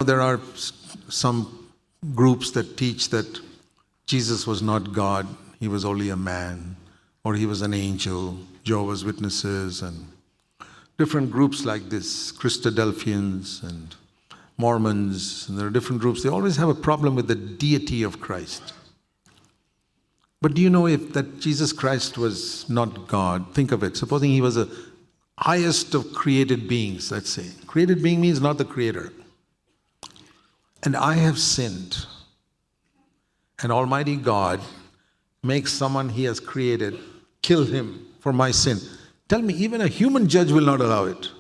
there are some groups that teach that Jesus was not God, he was only a man, or he was an angel, Jehovah's Witnesses, and different groups like this, Christadelphians and Mormons, and there are different groups. They always have a problem with the deity of Christ. But do you know if that Jesus Christ was not God? Think of it. Supposing he was the highest of created beings, let's say. Created being means not the creator. And I have sinned. And Almighty God makes someone he has created kill him for my sin. Tell me, even a human judge will not allow it.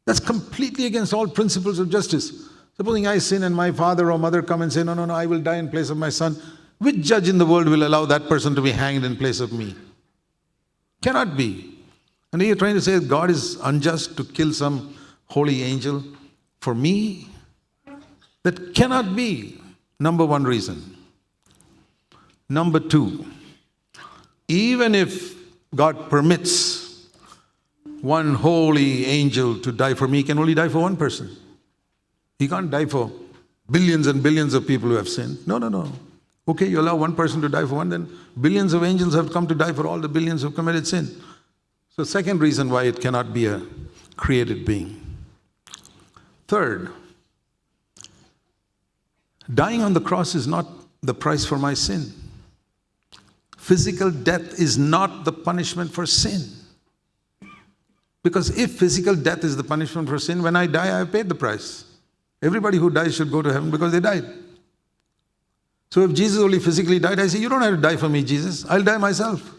That's completely against all principles of justice. Supposing I sin and my father or mother come and say, no, I will die in place of my son. Which judge in the world will allow that person to be hanged in place of me? Cannot be. And you're trying to say God is unjust to kill some holy angel for me? That cannot be. Number one reason. Number two, even if God permits one holy angel to die for me, he can only die for one person. He can't die for billions and billions of people who have sinned. No. Okay, you allow one person to die for one, then billions of angels have come to die for all the billions who have committed sin. So second reason why it cannot be a created being. Third, dying on the cross is not the price for my sin. Physical death is not the punishment for sin. Because if physical death is the punishment for sin, when I die, I have paid the price. Everybody who dies should go to heaven because they died. So if Jesus only physically died, I say, you don't have to die for me, Jesus. I'll die myself.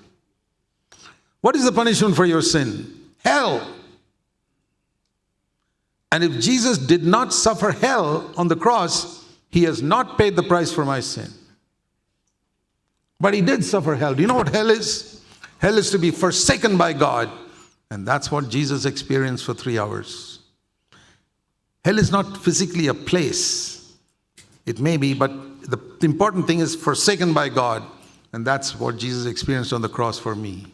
What is the punishment for your sin? Hell. And if Jesus did not suffer hell on the cross, he has not paid the price for my sin. But he did suffer hell. Do you know what hell is? Hell is to be forsaken by God. And that's what Jesus experienced for 3 hours. Hell is not physically a place. It may be, but the important thing is forsaken by God. And that's what Jesus experienced on the cross for me.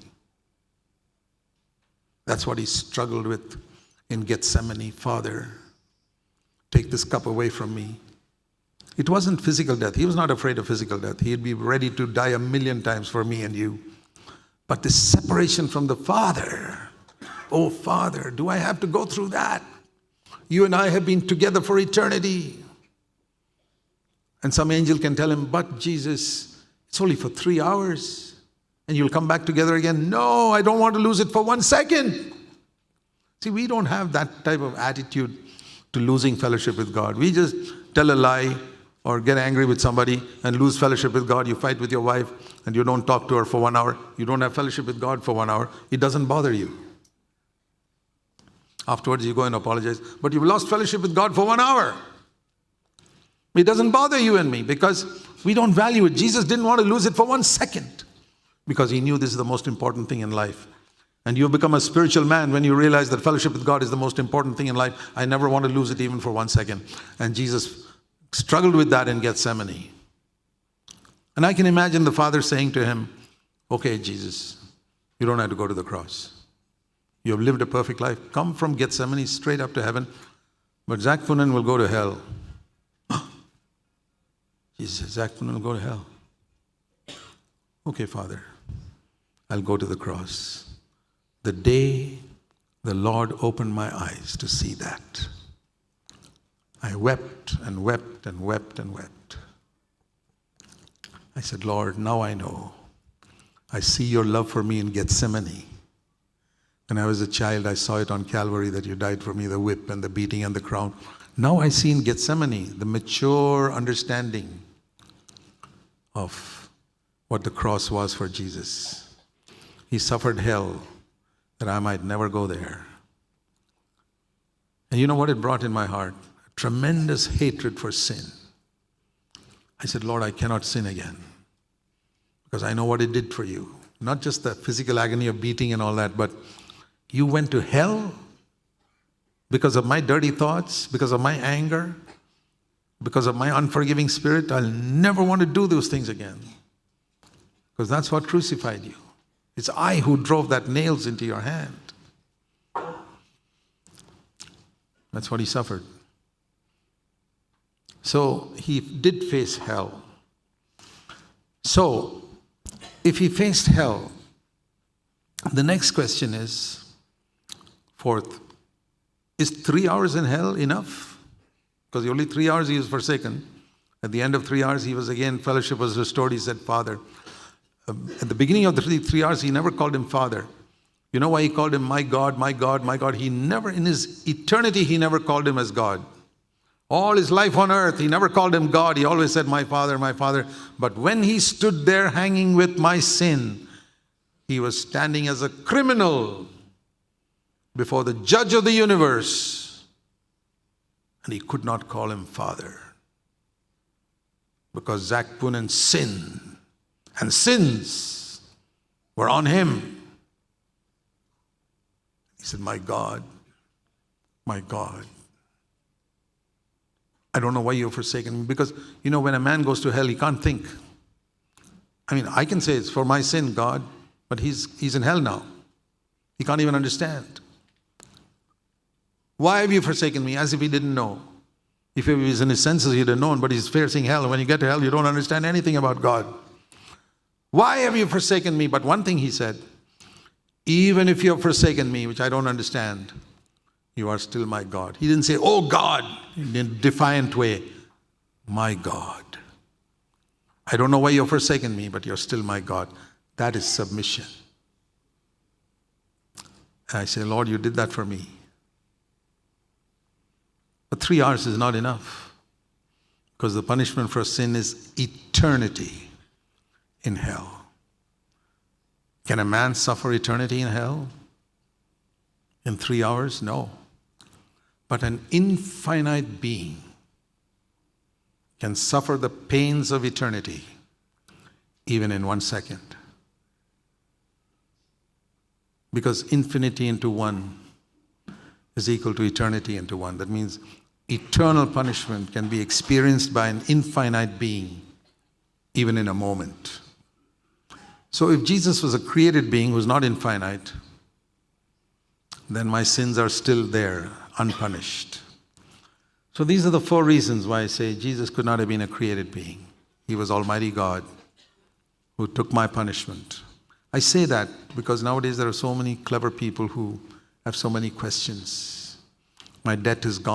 That's what he struggled with in Gethsemane. Father, take this cup away from me. It wasn't physical death. He was not afraid of physical death. He'd be ready to die 1,000,000 times for me and you. But this separation from the Father. Oh, Father, do I have to go through that? You and I have been together for eternity. And some angel can tell him, but Jesus, it's only for 3 hours. And you'll come back together again. No, I don't want to lose it for 1 second. See, we don't have that type of attitude to losing fellowship with God. We just tell a lie or get angry with somebody and lose fellowship with God. You fight with your wife and you don't talk to her for 1 hour. You don't have fellowship with God for 1 hour. It doesn't bother you. Afterwards, you go and apologize. But you've lost fellowship with God for 1 hour. It doesn't bother you and me because we don't value it. Jesus didn't want to lose it for 1 second because he knew this is the most important thing in life. And you become a spiritual man when you realize that fellowship with God is the most important thing in life. I never want to lose it even for 1 second. And Jesus struggled with that in Gethsemane. And I can imagine the Father saying to him, okay, Jesus, you don't have to go to the cross. You have lived a perfect life. Come from Gethsemane straight up to heaven. But Zach Poonen will go to hell. Jesus said, Zach Poonen will go to hell. Okay, Father, I'll go to the cross. The day the Lord opened my eyes to see that, I wept and wept and wept and wept. I said, Lord, now I know. I see your love for me in Gethsemane. When I was a child, I saw it on Calvary that you died for me, the whip and the beating and the crown. Now I see in Gethsemane the mature understanding of what the cross was for Jesus. He suffered hell that I might never go there. And you know what it brought in my heart? A tremendous hatred for sin. I said, Lord, I cannot sin again because I know what it did for you. Not just the physical agony of beating and all that, but you went to hell because of my dirty thoughts, because of my anger, because of my unforgiving spirit. I'll never want to do those things again because that's what crucified you. It's I who drove that nails into your hand. That's what he suffered. So he did face hell. So if he faced hell, the next question is, fourth, is 3 hours in hell enough? Because only 3 hours he was forsaken. At the end of 3 hours, he was again, fellowship was restored. He said, Father. At the beginning of the 3 hours, he never called him Father. You know why he called him my God, my God, my God? He never, in his eternity, he never called him as God. All his life on earth, he never called him God. He always said, my Father, my Father. But when he stood there hanging with my sin, he was standing as a criminal before the judge of the universe. And he could not call him Father. Because Zach Poonen's sin and sins were on him. He said, my God, my God. I don't know why you've forsaken me. Because, when a man goes to hell, he can't think. I mean, I can say it's for my sin, God, but he's in hell now. He can't even understand. Why have you forsaken me? As if he didn't know. If he was in his senses, he'd have known, but he's facing hell. When you get to hell, you don't understand anything about God. Why have you forsaken me? But one thing he said, even if you have forsaken me, which I don't understand, you are still my God. He didn't say, oh God, in a defiant way. My God. I don't know why you've forsaken me, but you're still my God. That is submission. And I say, Lord, you did that for me. But 3 hours is not enough. Because the punishment for sin is eternity in hell. Can a man suffer eternity in hell? In 3 hours? No. But an infinite being can suffer the pains of eternity even in 1 second. Because infinity into one is equal to eternity into one. That means eternal punishment can be experienced by an infinite being even in a moment. So if Jesus was a created being who's not infinite, then my sins are still there, unpunished. So these are the 4 reasons why I say Jesus could not have been a created being. He was Almighty God who took my punishment. I say that because nowadays there are so many clever people who have so many questions. My debt is gone.